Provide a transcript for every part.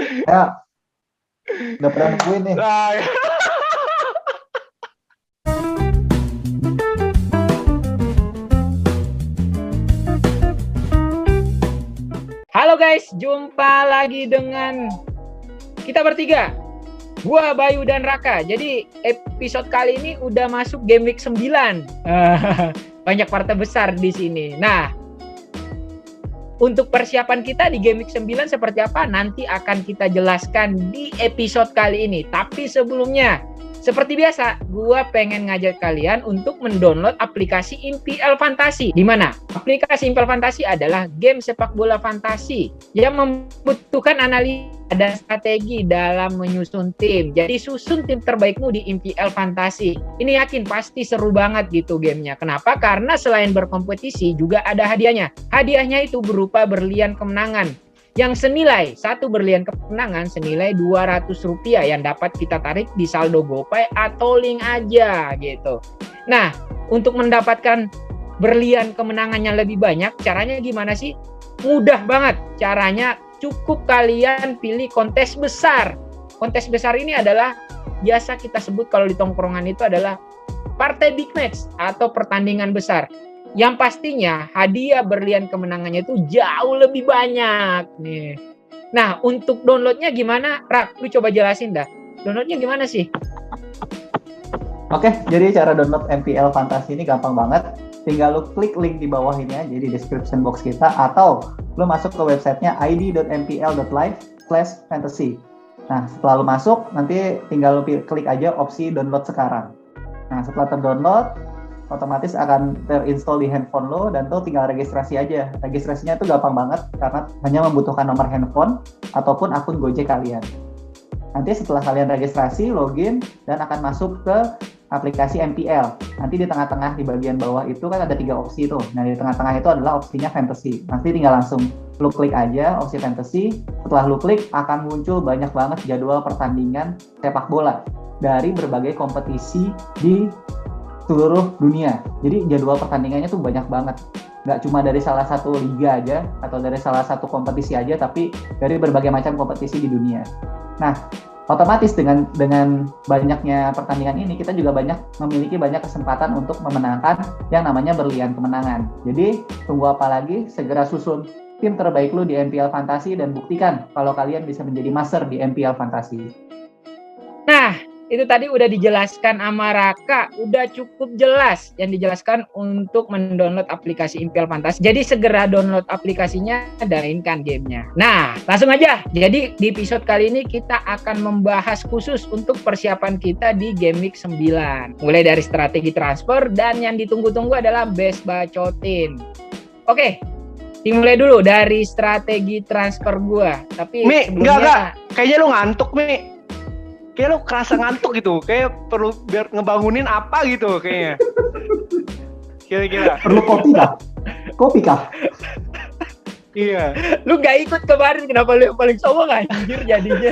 Ya, udah pernah nemuin nih. Nah, Halo guys, jumpa lagi dengan kita bertiga. Gua, Bayu, dan Raka. Jadi episode kali ini udah masuk game week 9. Banyak partai besar di sini. Nah, untuk persiapan kita di game week 9 seperti apa nanti akan kita jelaskan di episode kali ini. Tapi sebelumnya, seperti biasa, gua pengen ngajak kalian untuk mendownload aplikasi IMPL Fantasi. Di mana? Aplikasi IMPL Fantasi adalah game sepak bola fantasi yang membutuhkan analisa dan strategi dalam menyusun tim. Jadi susun tim terbaikmu di IMPL Fantasi. Ini yakin pasti seru banget gitu gamenya. Kenapa? Karena selain berkompetisi juga ada hadiahnya. Hadiahnya itu berupa berlian kemenangan yang senilai satu berlian kemenangan senilai Rp200 yang dapat kita tarik di saldo GoPay atau link aja gitu. Nah, untuk mendapatkan berlian kemenangan yang lebih banyak, caranya gimana sih? Mudah banget. Caranya cukup kalian pilih kontes besar. Kontes besar ini adalah biasa kita sebut kalau di tongkrongan itu adalah partai big match atau pertandingan besar. Yang pastinya hadiah berlian kemenangannya itu jauh lebih banyak nih. Nah, untuk downloadnya gimana? Rak, lu coba jelasin dah. Downloadnya gimana sih? Oke, jadi cara download MPL Fantasi ini gampang banget. Tinggal lu klik link di bawah ini aja di description box kita, atau lu masuk ke websitenya id.mpl.live/fantasy. Nah, setelah lu masuk, nanti tinggal lu klik aja opsi download sekarang. Nah, setelah terdownload, otomatis akan terinstall di handphone lo, dan tuh tinggal registrasi aja. Registrasinya itu gampang banget karena hanya membutuhkan nomor handphone ataupun akun Gojek kalian. Nanti setelah kalian registrasi, login, dan akan masuk ke aplikasi MPL. Nanti di tengah-tengah di bagian bawah itu kan ada 3 opsi tuh. Nah, di tengah-tengah itu adalah opsinya fantasy. Nanti tinggal langsung lu klik aja opsi fantasy. Setelah lu klik akan muncul banyak banget jadwal pertandingan sepak bola dari berbagai kompetisi di seluruh dunia. Jadi jadwal pertandingannya tuh banyak banget. Nggak cuma dari salah satu liga aja atau dari salah satu kompetisi aja, tapi dari berbagai macam kompetisi di dunia. Nah, otomatis dengan banyaknya pertandingan ini, kita juga memiliki banyak kesempatan untuk memenangkan yang namanya berlian kemenangan. Jadi tunggu apa lagi? Segera susun tim terbaik lu di MPL Fantasi dan buktikan kalau kalian bisa menjadi master di MPL Fantasi. Nah, itu tadi udah dijelaskan sama Raka, udah cukup jelas yang dijelaskan untuk mendownload aplikasi IMPL Fantasi. Jadi segera download aplikasinya dan mainkan gamenya. Nah, langsung aja. Jadi di episode kali ini kita akan membahas khusus untuk persiapan kita di Game Week 9. Mulai dari strategi transfer dan yang ditunggu-tunggu adalah best bacotin. Oke, dimulai dulu dari strategi transfer gua. Tapi Mi, sebelumnya kayaknya lu ngantuk, Mi. Kayak lu kerasa ngantuk gitu, kayak perlu biar ngebangunin apa gitu kayaknya. Kira-kira. Perlu kopi kah? Kopi kah? Iya. Lu gak ikut kemarin, kenapa lu yang paling songong anjir jadinya.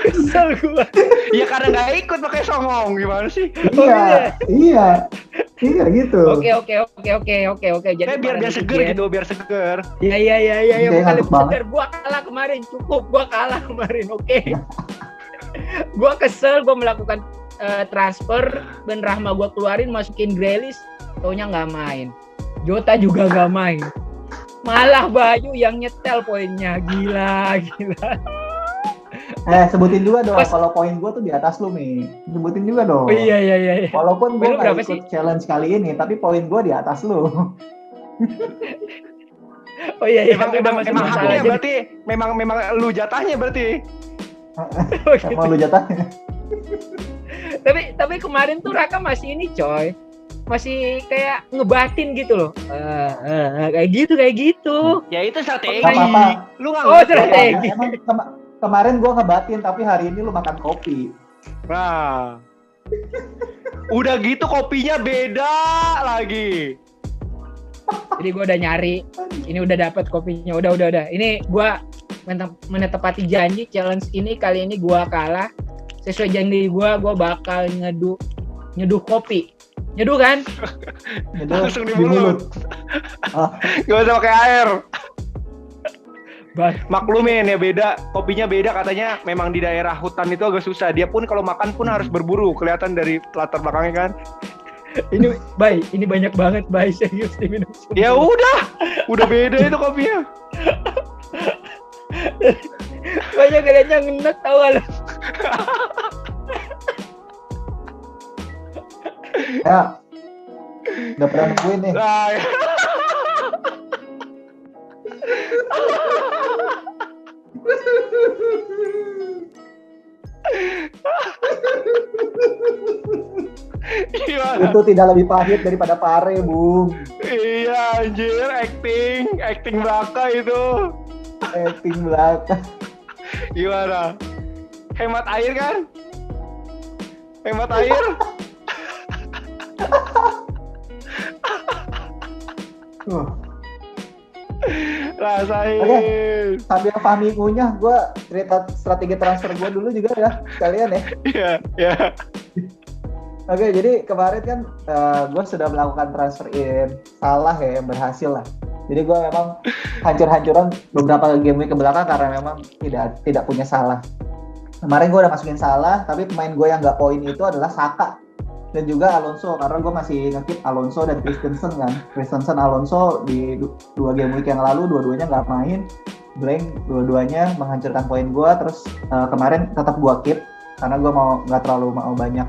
Kesel gua. Iya karena gak ikut pakai songong, gimana sih? Iya gitu. Oke. Jadi kayak biar seger gitu, biar seger. Iya, Kayak lebih banget. seger. Gua kalah kemarin, cukup. Gua kalah kemarin, oke. Gua kesel, gua melakukan transfer, Ben Rahma gua keluarin, masukin Grealish, taunya nggak main. Jota juga nggak main. Malah Bayu yang nyetel poinnya, gila. Sebutin juga dong, kalau poin gue tuh di atas lu, Mi. Sebutin juga dong. Oh iya. Walaupun gue Poin lu gak ikut sih? challenge kali ini, tapi poin gue di atas lu. Oh iya, Emang haknya berarti memang lu jatahnya berarti. Emang lu jatahnya. Tapi kemarin tuh Raka masih ini coy, masih kayak ngebatin gitu loh. Kayak gitu. Ya itu strategi. Apa-apa. Lu nggak Strategi. Emang kemarin gue ngebatin, tapi hari ini lu makan kopi. Nah, udah gitu kopinya beda lagi. Jadi gue udah nyari, ini udah dapet kopinya, udah. Ini gue menetapati janji, challenge ini kali ini gue kalah. Sesuai janji gue bakal nyeduh kopi. Nyeduh kan? Langsung di mulut. Gak usah pakai air. Maklumin ya, beda, kopinya beda katanya. Memang di daerah hutan itu agak susah. Dia pun kalau makan pun harus berburu, kelihatan dari latar belakangnya kan. Ini banyak banget serius diminum. Ya udah beda itu kopinya. Banyak kayaknya ngenek tau gak lo. Ya, udah pernah nemuin nih. Nah, ya. Gimana? Itu tidak lebih pahit daripada pare, Bung. Iya anjir, acting belaka itu. Acting belakang. Gimana? Hemat air kan? Hemat air. Rasain. Oke, sambil Fahmi ngunyah, gue cerita strategi transfer gue dulu juga ya, sekalian ya. Iya. Oke, jadi kemarin kan gue sudah melakukan transfer in Salah ya, yang berhasil lah. Jadi gue memang hancur-hancuran beberapa game week ke belakang karena memang tidak punya Salah. Kemarin gue udah masukin Salah, tapi pemain gue yang nggak poin itu adalah Saka dan juga Alonso, karena gue masih nge-keep Alonso dan Christensen kan. Christensen, Alonso di 2 game week yang lalu dua-duanya nggak main, blank, dua-duanya menghancurkan poin gue. Terus kemarin tetap gue keep karena gue nggak terlalu mau banyak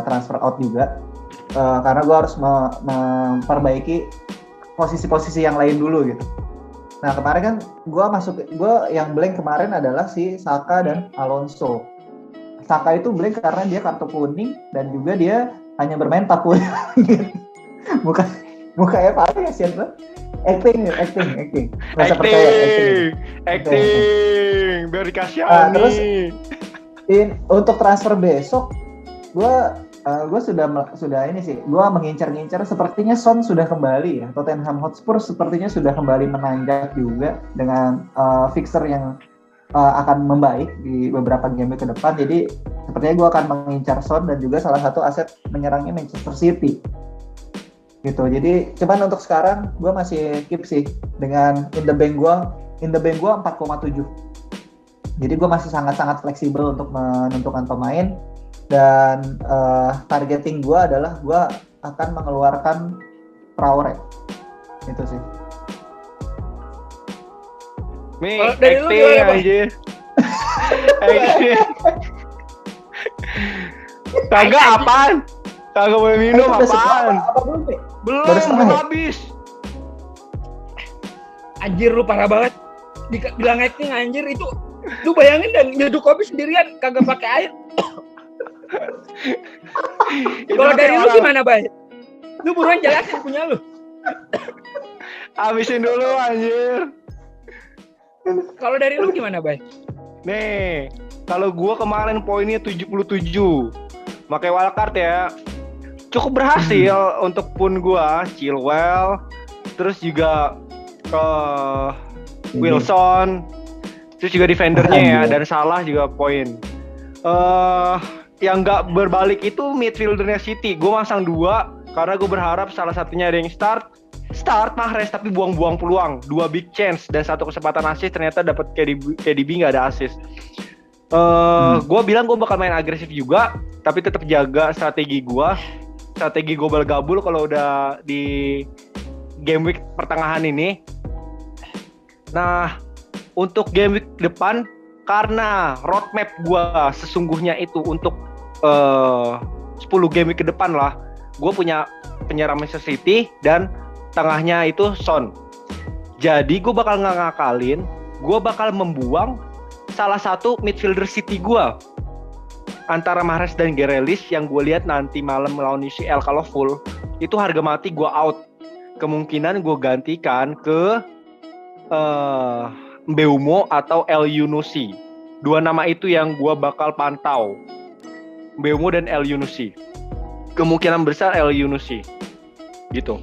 transfer out juga, karena gue harus memperbaiki posisi-posisi yang lain dulu gitu. Nah kemarin kan gue yang blank kemarin adalah si Saka dan Alonso. Saka itu blank karena dia kartu kuning dan juga dia hanya bermain 40 gitu. Muka Eva ya siapa? Acting. Masa percaya acting. Biar dikasih terus untuk transfer besok gue sudah ini sih, gue mengincar sepertinya Son sudah kembali ya. Tottenham Hotspur sepertinya sudah kembali menanjak juga dengan fixture yang akan membaik di beberapa game ke depan. Jadi sepertinya gue akan mengincar Son dan juga salah satu aset menyerangnya Manchester City gitu. Jadi cuman untuk sekarang gue masih keep sih dengan in the bank gue 4,7. Jadi gue masih sangat-sangat fleksibel untuk menentukan pemain, dan targeting gue adalah gue akan mengeluarkan Traore. Itu sih. Dari lu gimana, Pak? Kagak apaan? Kagak boleh minum apaan? Belum habis. Anjir lu parah banget. Bilang acting anjir itu. Lu bayangin dan nyeduk kopi sendirian kagak pakai air. Kalau dari lu gimana, Bay? Lu buruan jelasin punya lu. Habisin dulu anjir. Kalau dari lu gimana, Bay? Nih, kalau gua kemarin poinnya 77. Pakai wildcard ya. Cukup berhasil untuk pun gua, Chilwell, terus juga Wilson, terus juga defendernya ya, dan Salah juga poin. Yang nggak berbalik itu midfieldernya City. Gue masang 2 karena gue berharap salah satunya ada yang start Mahrez tapi buang-buang peluang. 2 big chance dan 1 kesempatan assist, ternyata dapat KDB nggak ada assist. Gue bilang gue bakal main agresif juga, tapi tetap jaga strategi gobal gabul kalau udah di game week pertengahan ini. Nah, untuk game week depan, karena roadmap gue sesungguhnya itu untuk 10 game week ke depan lah, gue punya penyerang Manchester City dan tengahnya itu Son. Jadi gue bakal nggak ngakalin, gue bakal membuang salah satu midfielder City gue antara Mahrez dan Grealish, yang gue lihat nanti malam melawan UCL kalau full itu harga mati gue out. Kemungkinan gue gantikan ke Mbeumo atau El Yunusi. 2 nama itu yang gue bakal pantau, Mbeumo dan El Yunusi. Kemungkinan besar El Yunusi gitu.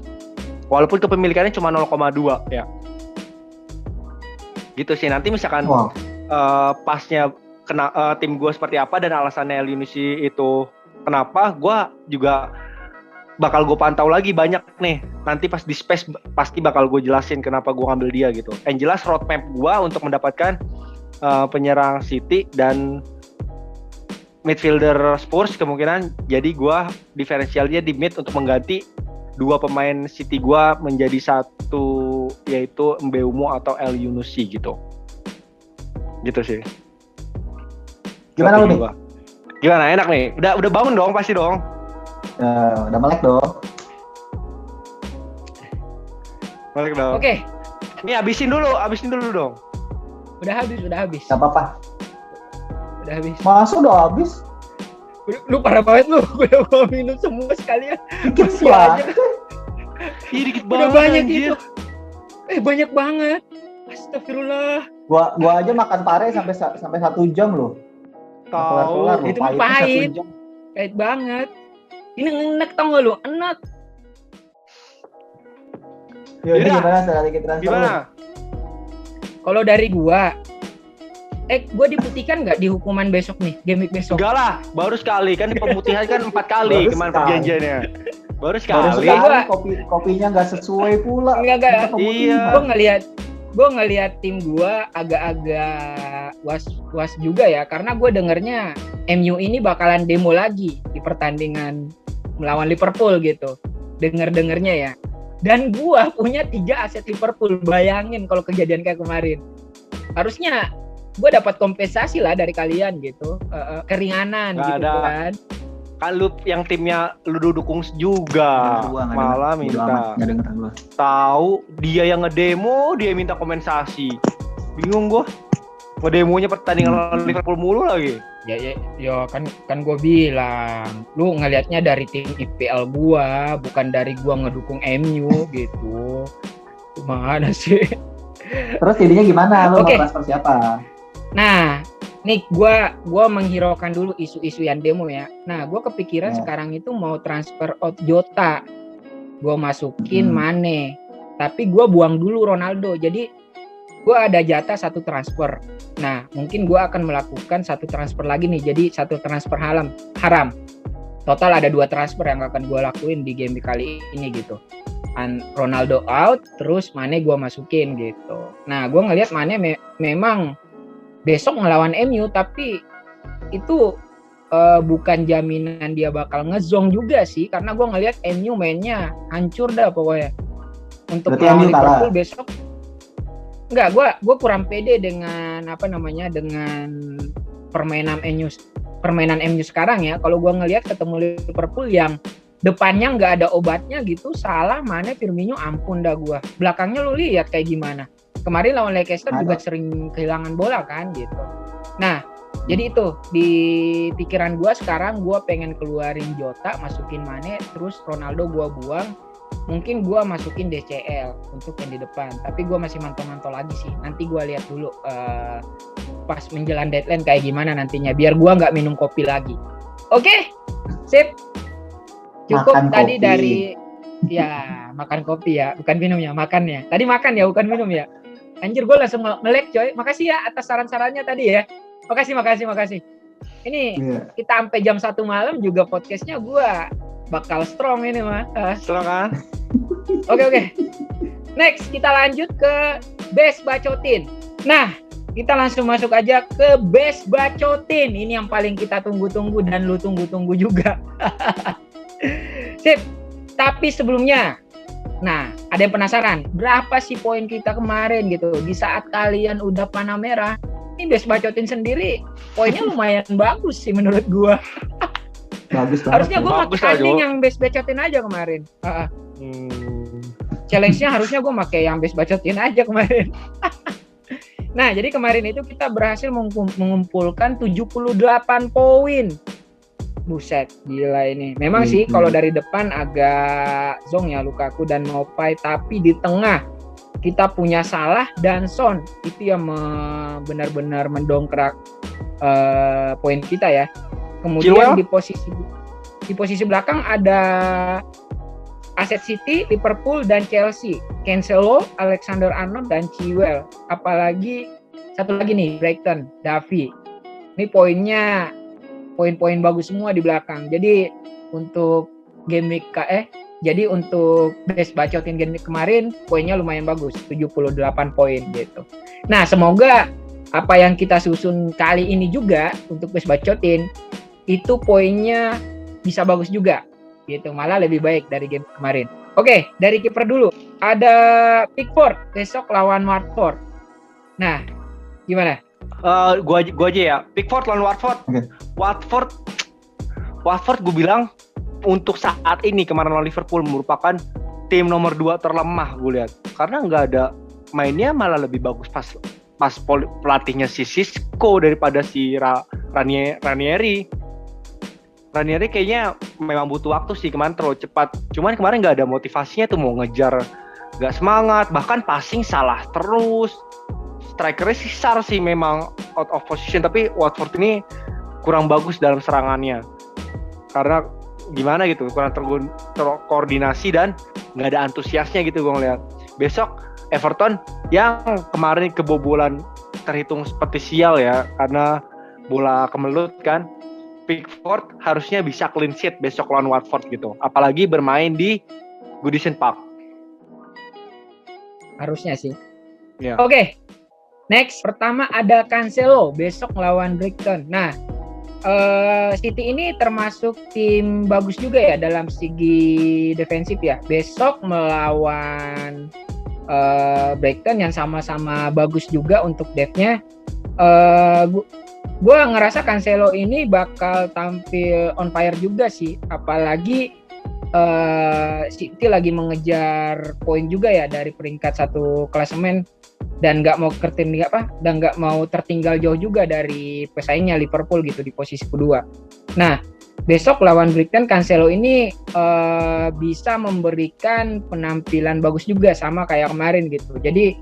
Walaupun kepemilikannya cuma 0,2 ya. Gitu sih, nanti misalkan pasnya tim gue seperti apa dan alasannya El Yunusi itu kenapa, gue juga bakal gue pantau lagi banyak nih. Nanti pas di space pasti bakal gue jelasin kenapa gue ngambil dia gitu. Yang jelas roadmap gue untuk mendapatkan penyerang City dan midfielder Spurs kemungkinan. Jadi gue diferensialnya di mid untuk mengganti 2 pemain City gue menjadi satu, yaitu Mbeumo atau El Yunusi gitu. Gitu sih. Gimana lu nih? Gimana, enak nih? Udah bangun dong pasti dong. Udah melek dong. Melek dong. Oke. Ini habisin dulu dong. Udah habis. Gak apa-apa. Udah habis. Masa udah habis? Lu parah banget lu. Gua minum semua sekalian. Dikit Masih aja. banget. Ih, dikit Udah banget banyak anjir. itu. Banyak banget. Astagfirullah. Gua aja makan pare sampai 1 jam loh. Tahu. Itu mah pahit. Pahit banget. Ini enak tau gak lu? Enak. Yaudah, Yaudah. gimana strategi transfer lu? Gimana? Kalau dari gua, gua diputihkan nggak di hukuman besok nih, game week besok? Enggak lah, baru sekali kan pemutihan kan 4 kali Baru kemarin sekali. perjanjiannya. Baru Baru sekali. sekali kopinya nggak sesuai pula. Enggak. Iya. Gue ngelihat tim gua agak-agak was juga ya, karena gue dengernya MU ini bakalan demo lagi di pertandingan melawan Liverpool gitu. Dengernya ya. Dan gua punya 3 aset Liverpool. Bayangin kalau kejadian kayak kemarin. Harusnya gue dapat kompensasi lah dari kalian gitu. Keringanan Nggak gitu ada. kan. Kan lu yang timnya lu dukung juga. Malah minta. Nggak dengeran gua. Tahu dia yang ngedemo, dia minta kompensasi. Bingung gua. Ngedemonya pertandingan lawan Liverpool mulu lagi. Ya kan gue bilang, lu ngelihatnya dari tim IPL gua, bukan dari gua ngedukung MU gitu. Gimana sih? Terus jadinya gimana? Lu Oke. mau transfer siapa? Nah, nih gua menghiraukan dulu isu-isu yang demo ya. Nah, gua kepikiran Ya. sekarang itu mau transfer out Jota. Gua masukin Mane. Tapi gua buang dulu Ronaldo. Jadi gua ada jatah 1 transfer. Nah, mungkin gua akan melakukan 1 transfer lagi nih. Jadi 1 transfer haram. Total ada 2 transfer yang akan gua lakuin di game kali ini gitu. Ronaldo out, terus Mane gua masukin gitu. Nah, gua ngelihat Mane memang besok ngelawan MU, tapi itu bukan jaminan dia bakal ngezong juga sih, karena gue ngelihat MU mainnya hancur dah pokoknya. Untuk Berarti lawan MU Liverpool kalah? besok, enggak, gue kurang pede dengan dengan permainan MU sekarang ya. Kalau gue ngelihat ketemu Liverpool yang depannya nggak ada obatnya gitu, Salah, Mane, Firmino, ampun dah gue. Belakangnya lu lihat kayak gimana. Kemarin lawan Leicester juga sering kehilangan bola kan gitu. Nah, jadi itu di pikiran gue sekarang, gue pengen keluarin Jota, masukin Mane, terus Ronaldo gue buang. Mungkin gue masukin DCL untuk yang di depan. Tapi gue masih mantau-mantau lagi sih. Nanti gue lihat dulu pas menjelang deadline kayak gimana nantinya. Biar gue nggak minum kopi lagi. Oke, sip. Cukup Makan tadi kopi. dari ya makan kopi ya, bukan minum ya, makan ya. Tadi makan ya, bukan minum ya. Anjir, gue langsung melek coy. Makasih ya atas saran-sarannya tadi ya. Makasih. Ini kita sampai jam 1 malam juga podcastnya gue bakal strong ini mah. Strong kan? Oke. Next kita lanjut ke Best Bacotin. Nah, kita langsung masuk aja ke Best Bacotin. Ini yang paling kita tunggu-tunggu dan lu tunggu-tunggu juga. Sip. Tapi sebelumnya, nah, ada yang penasaran, berapa sih poin kita kemarin gitu? Di saat kalian udah panah merah, ini Best Bacotin sendiri, poinnya lumayan bagus sih menurut gua. Bagus banget. Harusnya gua makan yang Best Bacotin aja kemarin. Challenge-nya harusnya gua pakai yang Best Bacotin aja kemarin. Nah, jadi kemarin itu kita berhasil mengumpulkan 78 poin. Buset, gila ini. Memang sih kalau dari depan agak zong ya Lukaku dan Mopai, tapi di tengah kita punya Salah dan Son. Itu yang benar-benar mendongkrak poin kita ya. Kemudian di posisi belakang ada aset City, Liverpool dan Chelsea. Cancelo, Alexander Arnold dan Chilwell. Apalagi satu lagi nih, Brighton, Davi. Ini poin-poin bagus semua di belakang. Jadi untuk game week jadi untuk best bacotin game week kemarin poinnya lumayan bagus, 78 poin gitu. Nah, semoga apa yang kita susun kali ini juga untuk best bacotin itu poinnya bisa bagus juga gitu, malah lebih baik dari game kemarin. Oke, dari kiper dulu. Ada Pickford besok lawan Watford. Nah, gimana? Gua aja ya. Pickford lawan Watford. Okay. Watford gue bilang untuk saat ini kemarin lawan Liverpool merupakan tim nomor 2 terlemah gue lihat. Karena nggak ada mainnya malah lebih bagus pas pelatihnya si Xisco daripada si Ranieri. Ranieri kayaknya memang butuh waktu sih, kemarin terlalu cepat. Cuman kemarin nggak ada motivasinya tuh mau ngejar, nggak semangat, bahkan passing salah terus. Strikernya sih Sar sih memang out of position, tapi Watford ini kurang bagus dalam serangannya. Karena gimana gitu, kurang terkoordinasi dan nggak ada antusiasnya gitu gue ngeliat. Besok Everton yang kemarin kebobolan terhitung seperti sial ya, karena bola kemelut kan. Pickford harusnya bisa clean sheet besok lawan Watford gitu. Apalagi bermain di Goodison Park. Harusnya sih. Yeah. Oke. Next, pertama ada Cancelo besok lawan Brighton. Nah, City ini termasuk tim bagus juga ya dalam segi defensif ya. Besok melawan Brighton yang sama-sama bagus juga untuk depth-nya. Gue ngerasa Cancelo ini bakal tampil on fire juga sih, apalagi City lagi mengejar poin juga ya dari peringkat 1 klasemen dan nggak mau tertinggal jauh juga dari pesaingnya Liverpool gitu di posisi kedua. Nah, besok lawan Brighton Cancelo ini bisa memberikan penampilan bagus juga sama kayak kemarin gitu. Jadi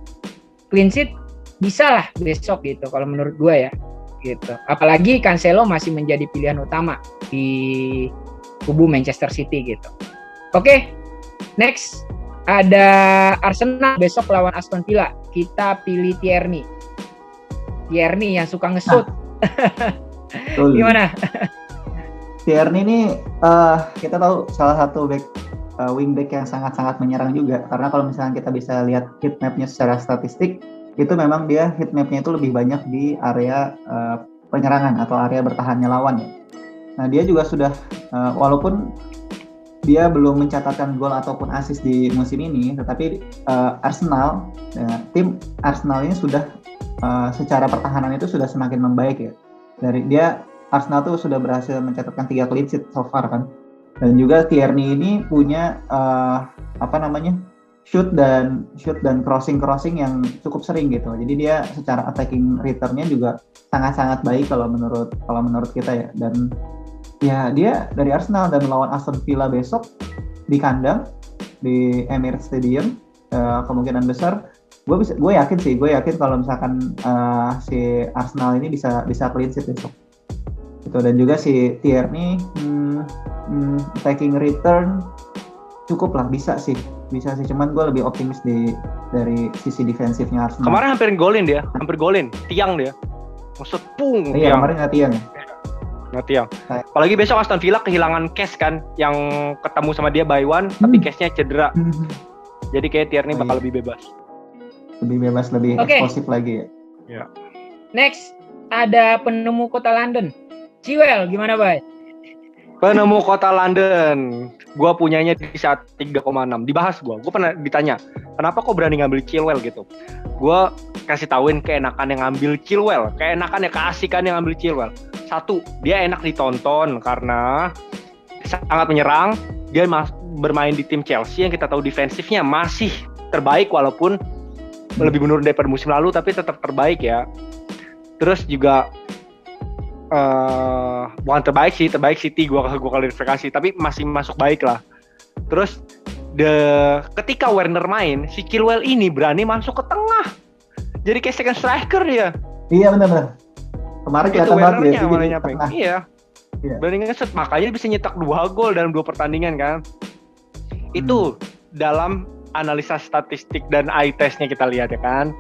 clean sheet bisa lah besok gitu kalau menurut gue ya. Gitu. Apalagi Cancelo masih menjadi pilihan utama di kubu Manchester City gitu. Oke, next ada Arsenal besok lawan Aston Villa. Kita pilih Tierney yang suka nge-shoot. Gimana? Tierney ini kita tahu salah satu wingback yang sangat-sangat menyerang juga. Karena kalau misalnya kita bisa lihat heat map-nya secara statistik, itu memang dia heat map-nya itu lebih banyak di area penyerangan atau area bertahannya lawan ya. Nah, dia juga sudah walaupun dia belum mencatatkan gol ataupun assist di musim ini, tetapi Arsenal, tim Arsenal ini sudah secara pertahanan itu sudah semakin membaik ya. Dari dia Arsenal tuh sudah berhasil mencatatkan 3 clean sheet so far kan. Dan juga Tierney ini punya shoot dan crossing yang cukup sering gitu. Jadi dia secara attacking return-nya juga sangat-sangat baik kalau menurut kita ya. Dan ya dia dari Arsenal dan melawan Aston Villa besok di kandang di Emirates Stadium, kemungkinan besar gue yakin kalau misalkan si Arsenal ini bisa clean sheet besok. Gitu. Dan juga si Tierney attacking return cukup lah, bisa sih, cuman gue lebih optimis dari sisi defensifnya Arsenal. Kemarin hampir golin, tiang dia. Maksud pung. Iya, kemarin nggak tiang. Apalagi besok Aston Villa kehilangan Cash kan, yang ketemu sama dia by one, tapi Cashnya cedera. Jadi kayak Tierney bakal lebih bebas. Lebih eksplosif lagi ya. Ya. Next, ada penemu kota London. Chilwell, gimana, Bay? Penemu kota London, gue punyanya di saat 3,6. Dibahas gue pernah ditanya, kenapa kok berani ngambil Chilwell gitu? Gue kasih tauin keenakan yang ngambil Chilwell, keasikan yang ngambil Chilwell. Satu, dia enak ditonton karena sangat menyerang. Dia bermain di tim Chelsea yang kita tahu defensifnya masih terbaik walaupun lebih menurun daripada musim lalu, tapi tetap terbaik ya. Terus juga bukan terbaik City gue klarifikasi, tapi masih masuk baik lah. Terus ketika Werner main, si Chilwell ini berani masuk ke tengah, jadi kayak second striker dia. Iya benar. Kemarin kelihatan banget dia. Iya. Berani nge-shoot, makanya bisa nyetak 2 gol dalam 2 pertandingan kan. Itu dalam analisa statistik dan eye testnya kita lihat ya kan.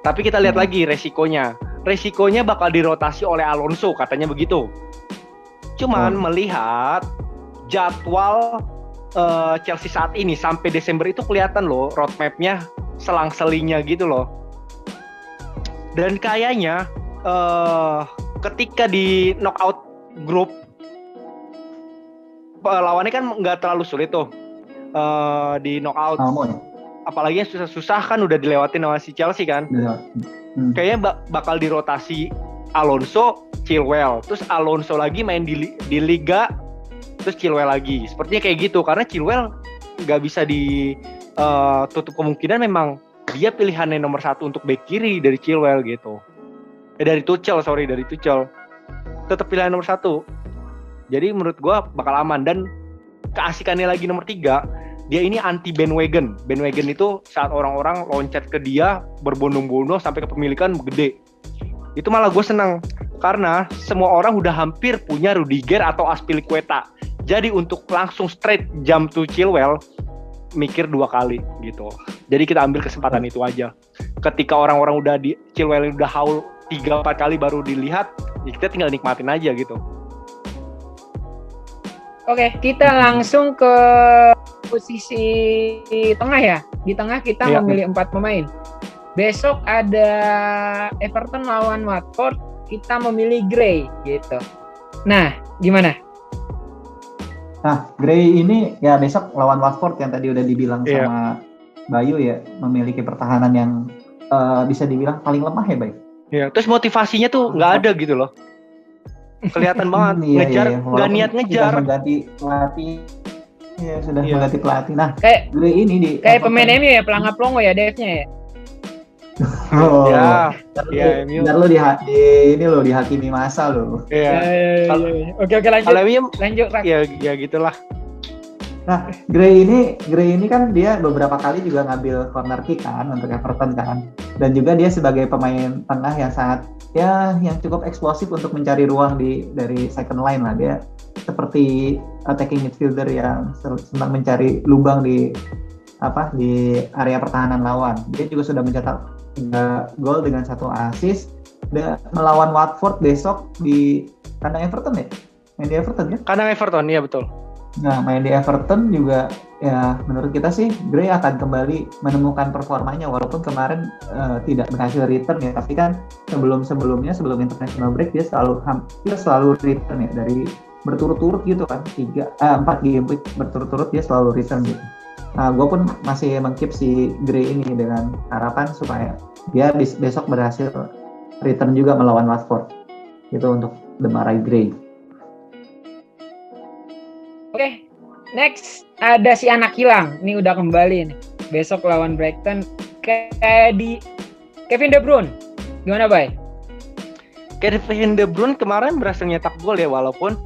Tapi kita lihat lagi resikonya bakal dirotasi oleh Alonso, katanya begitu. Cuman melihat jadwal Chelsea saat ini sampai Desember itu kelihatan loh roadmap-nya selang-selingnya gitu loh. Dan kayaknya ketika di knockout group lawannya kan nggak terlalu sulit tuh di knockout. Apalagi yang susah-susah kan udah dilewatin sama si Chelsea kan. Kayaknya bakal dirotasi Alonso, Chilwell, terus Alonso lagi main di Liga, terus Chilwell lagi. Sepertinya kayak gitu karena Chilwell nggak bisa ditutup kemungkinan memang dia pilihannya nomor 1 untuk bek kiri dari Chilwell gitu. Dari Tuchel tetap pilihan nomor 1. Jadi menurut gue bakal aman. Dan keasikannya lagi nomor 3, dia ini anti bandwagon. Bandwagon itu saat orang-orang loncat ke dia berbondong-bondong sampai kepemilikan gede. Itu malah gue senang karena semua orang udah hampir punya Rudiger atau Azpilicueta. Jadi untuk langsung straight jump to Chilwell, mikir 2 kali gitu. Jadi kita ambil kesempatan itu aja. Ketika orang-orang udah di Chilwell udah haul 3-4 kali baru dilihat, ya kita tinggal nikmatin aja gitu. Oke, kita langsung ke posisi tengah ya. Di tengah kita memilih 4 pemain. Besok ada Everton lawan Watford, kita memilih Gray gitu. Nah, gimana? Nah, Gray ini ya besok lawan Watford yang tadi udah dibilang sama Bayu ya, memiliki pertahanan yang bisa dibilang paling lemah ya, Bay. Iya, terus motivasinya tuh nggak ada gitu loh. Kelihatan banget ngejar, nggak niat ngejar. Sudah mengganti pelatih. Iya, sudah mengganti pelatih. Nah, kayak Gray ini kayak pemain MU ya, pelangap longo ya Dave-nya ya. Oh, ya, ntar lo ini lo dihakimi masa lo. Iya. Oke lanjut. Kalau MU lanjut. Ya gitulah. Nah, Gray ini kan dia beberapa kali juga ngambil corner kick kan untuk Everton kan. Dan juga dia sebagai pemain tengah yang sangat yang cukup eksplosif untuk mencari ruang dari second line lah. Dia seperti attacking midfielder yang senang mencari lubang di area pertahanan lawan. Dia juga sudah mencetak 3 gol dengan 1 assist melawan Watford besok di kandang Everton ya? Main di Everton ya? Kandang Everton, iya betul. Nah, main di Everton juga ya menurut kita sih Gray akan kembali menemukan performanya walaupun kemarin tidak berhasil return ya, tapi kan sebelum international break dia selalu return ya, dari berturut-turut gitu kan, 4 game week berturut-turut dia selalu return gitu. Nah, gue pun masih mengkeep si Gray ini dengan harapan supaya dia besok berhasil return juga melawan Watford gitu untuk Demarai Gray. Oke, next ada si anak hilang. Ini udah kembali nih. Besok lawan Brighton Kevin De Bruyne. Gimana, Bay? Kevin De Bruyne kemarin berhasil nyetak gol ya, walaupun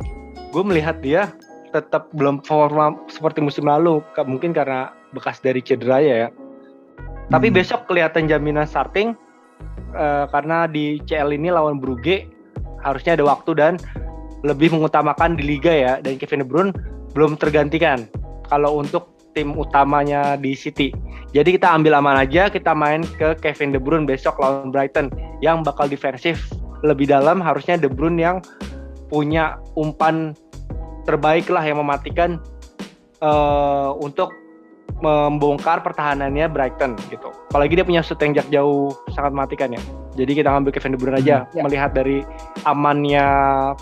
gue melihat dia tetap belum performa seperti musim lalu, mungkin karena bekas dari cedera ya. Tapi besok kelihatan jaminan starting karena di CL ini lawan Brugge harusnya ada waktu dan lebih mengutamakan di Liga ya, dan Kevin De Bruyne belum tergantikan kalau untuk tim utamanya di City. Jadi kita ambil aman aja, kita main ke Kevin De Bruyne besok lawan Brighton yang bakal defensif lebih dalam. Harusnya De Bruyne yang punya umpan terbaik lah yang mematikan untuk membongkar pertahanannya Brighton gitu. Apalagi dia punya shoot yang jarak jauh sangat mematikan ya. Jadi kita ngambil Kevin De Bruyne aja, melihat dari amannya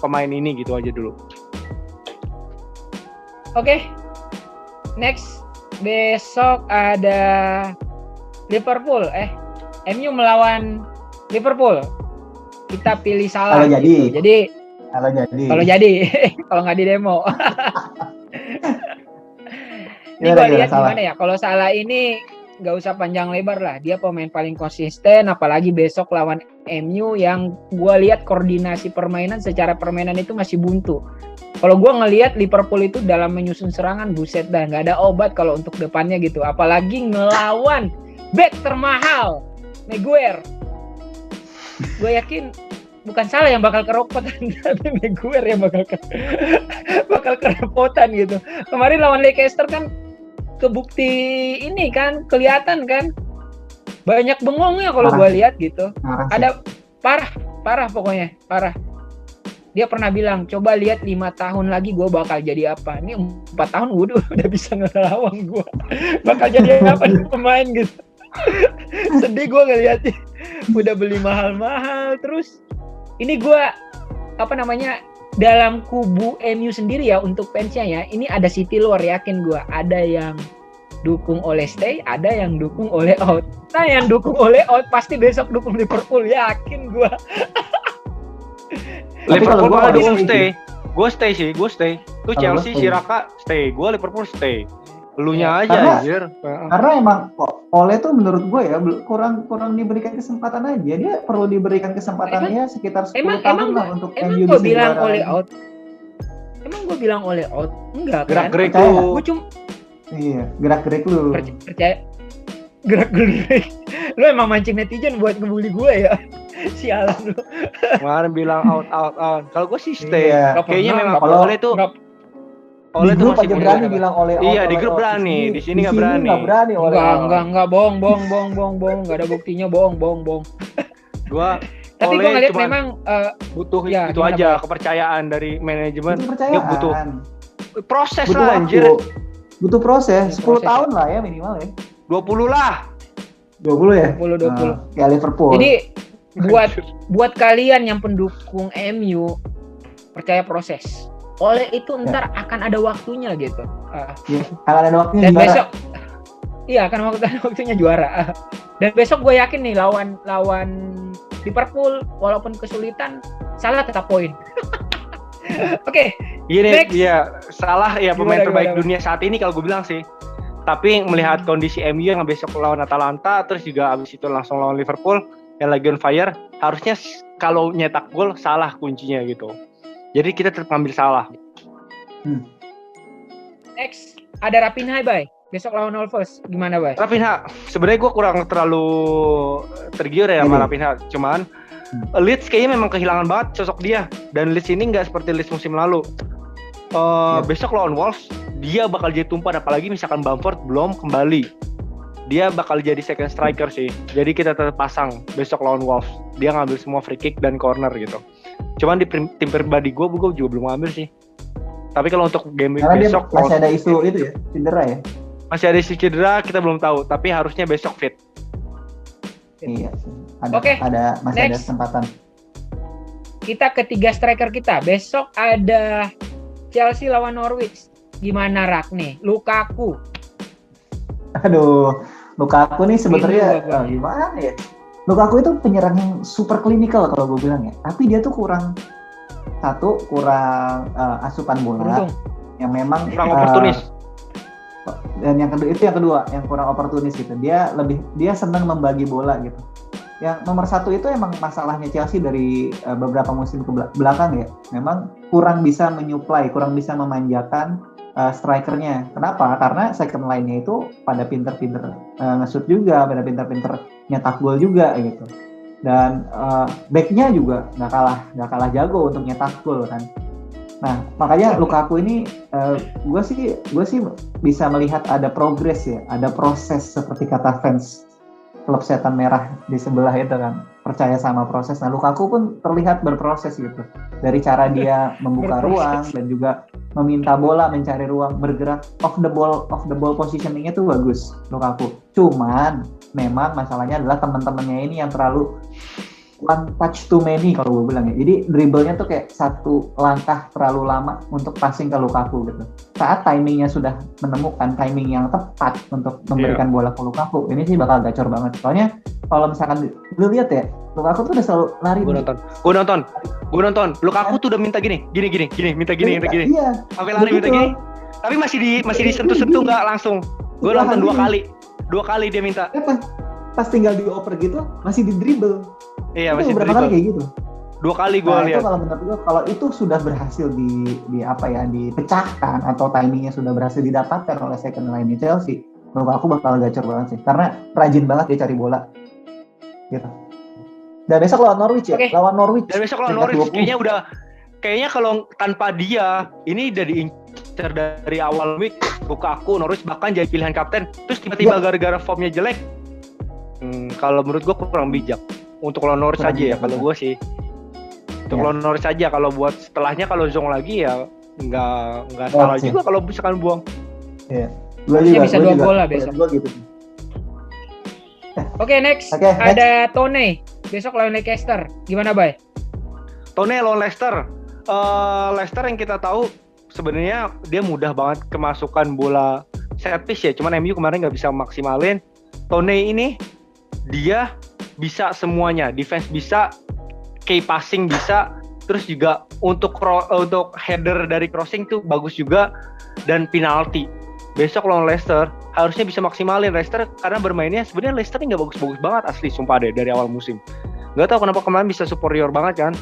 pemain ini gitu aja dulu. Oke. Next besok ada Liverpool MU melawan Liverpool. Kita pilih salah. Kalau gitu. Kalau jadi kalau nggak di demo. Ini gue lihat gimana ya, kalau Salah ini nggak usah panjang lebar lah, dia pemain paling konsisten, apalagi besok lawan MU yang gue lihat koordinasi permainan secara permainan itu masih buntu. Kalau gue ngelihat Liverpool itu dalam menyusun serangan, buset dah, nggak ada obat kalau untuk depannya gitu, apalagi ngelawan back termahal Maguire. Gue yakin bukan Salah yang bakal keropotan, tapi Maguire yang bakal kerepotan gitu. Kemarin lawan Leicester kan kebukti ini kan, kelihatan kan banyak bengongnya kalau gue lihat gitu. Ada parah pokoknya, parah. dia pernah bilang, coba lihat 5 tahun lagi gue bakal jadi apa. Ini 4 tahun udah bisa ngelawang gue. Bakal jadi apa nih pemain gitu. Sedih gue ngeliatnya. Udah beli mahal-mahal. Terus ini gue dalam kubu MU sendiri ya, untuk fansnya ya, ini ada City luar, yakin gue. Ada yang dukung oleh stay, ada yang dukung oleh out. Nah yang dukung oleh out pasti besok dukung Liverpool, yakin gue. Liverpool malah dukung stay. Gue stay. Tuh Chelsea, si Raka stay. Gue Liverpool stay. Elunya aja anjir. Karena emang Ole tuh menurut gue ya kurang diberikan kesempatan aja. Dia perlu diberikan kesempatannya sekitar 10 tahun lah untuk MU bisa bilang Ole out. Emang gue bilang Ole out? Enggak kan? Gerak-gerik lu. Gue cuma gerak-gerik lu. Percaya. Gerak-gerik. Lu emang mancing netizen buat ngebully gue ya. Sialan lu. Kemarin bilang out. Kalau gue sih stay. Kayaknya memang Ole tuh di grup aja berani bilang Ole out. Iya, di grup berani. Di sini enggak berani. Enggak, bohong. Enggak ada buktinya, bohong. Tapi gue ngeliat memang butuh itu aja, kepercayaan dari manajemen. Dia butuh proses lah anjir. Butuh proses, 10 tahun lah ya minimal ya. 20 lah. 20 ya? 20. Kayak Liverpool. Jadi buat kalian yang pendukung MU, percaya proses. Ole itu ntar akan ada waktunya gitu. Akan ada waktunya dan juara. Besok, iya akan ada waktunya juara. Dan besok gue yakin nih lawan Liverpool walaupun kesulitan, Salah tetap poin. Oke. Iya, Salah ya pemain terbaik dunia saat ini kalau gue bilang sih. Tapi melihat kondisi MU yang besok lawan Atalanta, terus juga abis itu langsung lawan Liverpool yang lagi on fire, harusnya kalau nyetak gol Salah kuncinya gitu. Jadi kita tetap ngambil Salah. Next, ada Raphinha, Bay. Besok lawan Wolves, gimana, Bay? Raphinha, sebenarnya gue kurang terlalu tergiur ya sama Raphinha. Cuman Leeds kayaknya memang kehilangan banget sosok dia. Dan Leeds ini nggak seperti Leeds musim lalu. Besok lawan Wolves, dia bakal jadi tumpuan. Apalagi misalkan Bamford belum kembali. Dia bakal jadi second striker sih. Jadi kita tetap pasang besok lawan Wolves. Dia ngambil semua free kick dan corner gitu. Cuman di tim pribadi gue juga belum ngambil sih. Tapi kalau untuk game karena besok masih ada isu itu ya, cedera ya. Masih ada isu cedera, kita belum tahu. Tapi harusnya besok fit. Iya sih. Oke. Ada kesempatan. Kita ketiga striker kita. Besok ada Chelsea lawan Norwich. Gimana Rak nih? Lukaku. Aduh, Lukaku nih sebenarnya gimana ya? Lukaku itu penyerang yang super klinikal kalau gue bilang ya. Tapi dia tuh kurang asupan bola. Yang memang kurang oportunis. Dan yang kedua yang kurang oportunis gitu. Dia senang membagi bola gitu. Yang nomor satu itu emang masalahnya Chelsea dari beberapa musim ke belakang ya. Memang kurang bisa menyuplai, kurang bisa memanjakan strikernya. Kenapa? Karena second line-nya itu pada pinter-pinter nge-shoot juga, pada pinter-pinter nyetak gol juga gitu. Dan back-nya juga nggak kalah jago untuk nyetak gol kan. Nah, makanya Lukaku ini gue sih bisa melihat ada progres ya, ada proses seperti kata fans klub setan merah di sebelah itu kan, percaya sama proses. Nah, Lukaku pun terlihat berproses gitu. Dari cara dia membuka ruang dan juga meminta bola, mencari ruang, bergerak off the ball positioning-nya tuh bagus Lukaku. Cuman memang masalahnya adalah teman-temannya ini yang terlalu one touch too many kalau gue bilang ya. Jadi dribblenya tuh kayak satu langkah terlalu lama untuk passing ke Lukaku gitu. Saat timingnya sudah menemukan timing yang tepat untuk memberikan bola ke Lukaku, ini sih bakal gacor banget. Soalnya kalau misalkan lu lihat ya, Lukaku tuh udah selalu lari. Gue nonton. Lukaku tuh udah minta gini, minta gini. Iya. Sampai lari minta gini. Tapi masih disentuh-sentuh nggak langsung. Gue nonton 2 kali. 2 kali dia minta. Pas tinggal dioper gitu masih di dribble. Iya, itu masih berapa kali kayak gitu? 2 kali gue lihat. Itu kalau menurut gue, kalau itu sudah berhasil dipecahkan atau timingnya sudah berhasil didapatkan oleh second line Chelsea, menurut aku bakal gacor banget sih. Karena rajin banget dia cari bola. Gitu. Dan besok lawan Norwich ya. Okay. Lawan Norwich. Dan besok lawan Norwich kayaknya kalau tanpa dia ini udah diincar dari awal week. Lukaku, Norwich bahkan jadi pilihan kapten. Terus tiba-tiba gara-gara formnya jelek. Kalau menurut gue kurang bijak. Untuk lawan Norwich aja ya kalau gue sih. Untuk Ya. Lando Norris aja. Kalau buat setelahnya kalau Zhong lagi ya nggak salah sih. juga kalau misalkan buang. Iya. Gue Harusnya juga. bisa 2 gol lah besok. Gue gitu. Oke, next. Oke, next. Ada Tone. Besok lawan Leicester. Gimana, Bay? Tone lawan Leicester. Leicester yang kita tahu sebenarnya dia mudah banget kemasukan bola set piece ya. Cuman MU kemarin nggak bisa maksimalin. Tone ini dia bisa semuanya. Defense bisa, key passing bisa, terus juga untuk header dari crossing tuh bagus juga, dan penalti. Besok lawan Leicester harusnya bisa maksimalin Leicester karena bermainnya sebenarnya Leicester ini nggak bagus-bagus banget asli sumpah deh dari awal musim. Nggak tahu kenapa kemarin bisa superior banget kan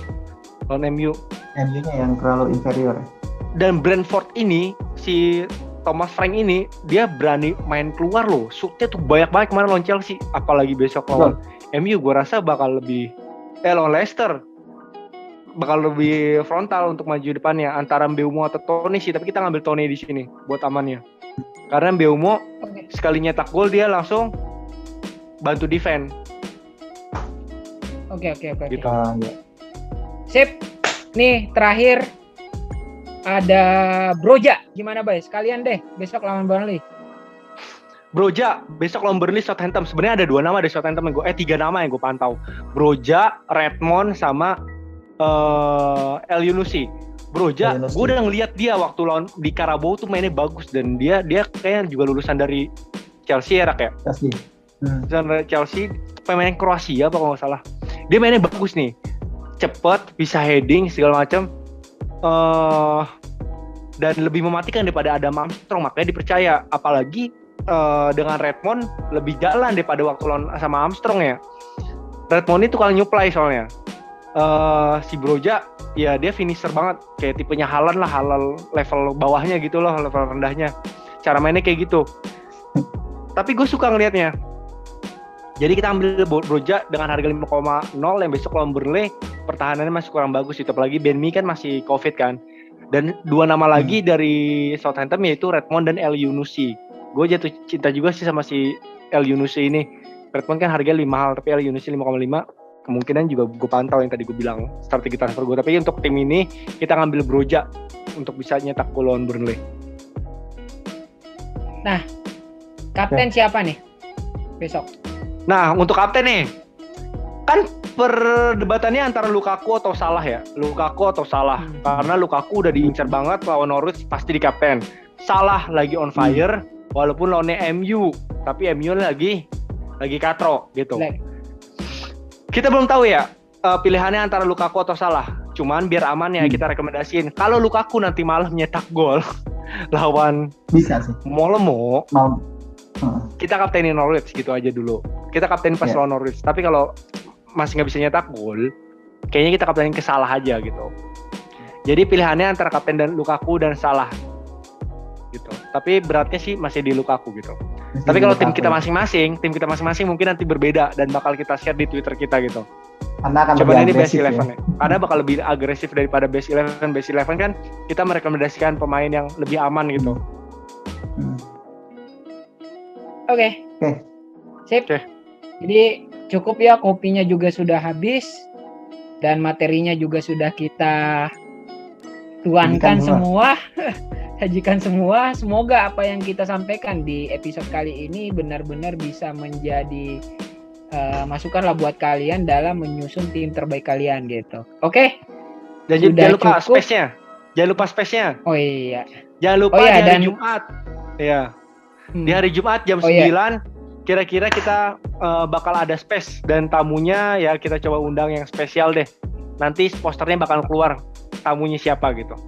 lawan MU. MU-nya yang terlalu inferior. Dan Brentford ini si Thomas Frank ini dia berani main keluar loh. Shootnya tuh banyak banget kemarin lawan Chelsea. Apalagi besok lawan MU gue rasa bakal lebih lawan Leicester bakal lebih frontal untuk maju depannya antara Mbeumo atau Toni sih, tapi kita ngambil Toni di sini buat amannya. Karena Mbeumo sekali nyetak gol dia langsung bantu defend. Oke. Gitu. Ya. Sip. Nih terakhir ada Broja. Gimana, Bay? Sekalian deh besok lawan Burnley. Broja besok lawan Burnley, Southampton. Sebenarnya ada 2 nama dari Southampton yang 3 nama yang gue pantau. Broja, Redmond sama El Yunusi. Broja, gue udah ngeliat dia waktu lawan di Carabao tuh mainnya bagus, dan dia kayaknya juga lulusan dari Chelsea ya, Rak ya? Chelsea. Lulusan dari Chelsea, pemain Kroasia apa kalau nggak salah. Dia mainnya bagus nih, cepet, bisa heading segala macam, dan lebih mematikan daripada Adam Armstrong, makanya dipercaya. Apalagi dengan Redmond lebih jalan daripada waktu lawan sama Armstrong ya. Redmond itu kalau nyuplai soalnya. Si Broja ya dia finisher banget, kayak tipenya Haaland lah, halal level bawahnya gitu loh, level rendahnya. Cara mainnya kayak gitu. Tapi gue suka ngelihatnya. Jadi kita ambil Broja dengan harga 5,0 yang besok lawan Burnley, pertahanannya masih kurang bagus itu, apalagi Ben Mee kan masih Covid kan. Dan 2 nama lagi dari Southampton yaitu Redmond dan El Yunusi. Gue jatuh cinta juga sih sama si El Yunusi ini. Redmond kan harganya lebih mahal, tapi El Yunusi 5,5 kemungkinan juga gue pantau yang tadi gue bilang strategi transfer gue. Tapi untuk tim ini kita ngambil Broja untuk bisa nyetak gol lawan Burnley. Nah, kapten siapa nih besok? Nah, untuk kapten nih, kan perdebatannya antara Lukaku atau Salah ya. Lukaku atau Salah. Karena Lukaku udah diincar banget lawan Norwich, pasti di kapten. Salah lagi on fire, walaupun lawannya MU, tapi MU lagi katro gitu. Kita belum tahu ya pilihannya antara Lukaku atau Salah. Cuman biar aman ya kita rekomendasiin. Kalau Lukaku nanti malah nyetak gol lawan bisa sih. Malmo, kita kaptenin Norwich gitu aja dulu. Kita kaptenin pas lawan Norwich. Tapi kalau masih nggak bisa nyetak gol, kayaknya kita kaptenin ke Salah aja gitu. Jadi pilihannya antara kapten dan Lukaku dan Salah gitu. Tapi beratnya sih masih di Lukaku gitu. Tapi kalau tim kita masing-masing mungkin nanti berbeda dan bakal kita share di Twitter kita gitu. Karena akan coba ini lebih base 11 ya. Karena bakal lebih agresif daripada base 11. Base 11 kan kita merekomendasikan pemain yang lebih aman gitu. Oke. Sip. Okay. Jadi cukup ya, kopinya juga sudah habis dan materinya juga sudah kita tuangkan semua. Sajikan semua. Semoga apa yang kita sampaikan di episode kali ini benar-benar bisa menjadi masukan lah buat kalian dalam menyusun tim terbaik kalian gitu. Oke. Dan jangan lupa space-nya. Jangan lupa space-nya. Oh iya. Jangan lupa di hari Jumat. Iya. Di hari Jumat jam 9 kira-kira kita bakal ada space, dan tamunya ya kita coba undang yang spesial deh. Nanti posternya bakal keluar tamunya siapa gitu.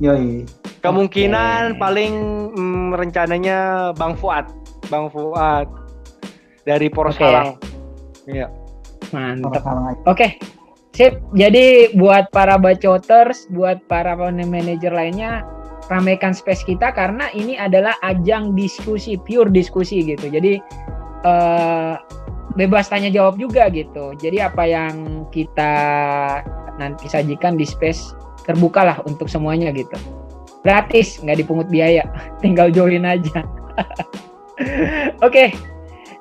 Yoi. Kemungkinan paling rencananya Bang Fuad dari Poros Halang. Iya. Mantap. Oke. Sip. Jadi buat para bacoters, buat para manajer lainnya, ramaikan space kita karena ini adalah ajang diskusi, pure diskusi gitu. Jadi bebas tanya jawab juga gitu. Jadi apa yang kita nanti sajikan di space terbuka lah untuk semuanya gitu. Gratis, nggak dipungut biaya, tinggal join aja. Oke.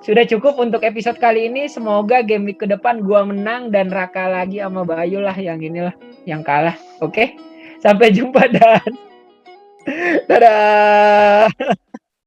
Sudah cukup untuk episode kali ini. Semoga game week ke depan gua menang dan Raka lagi sama Bayu lah yang inilah yang kalah. Oke? Sampai jumpa dan dadah.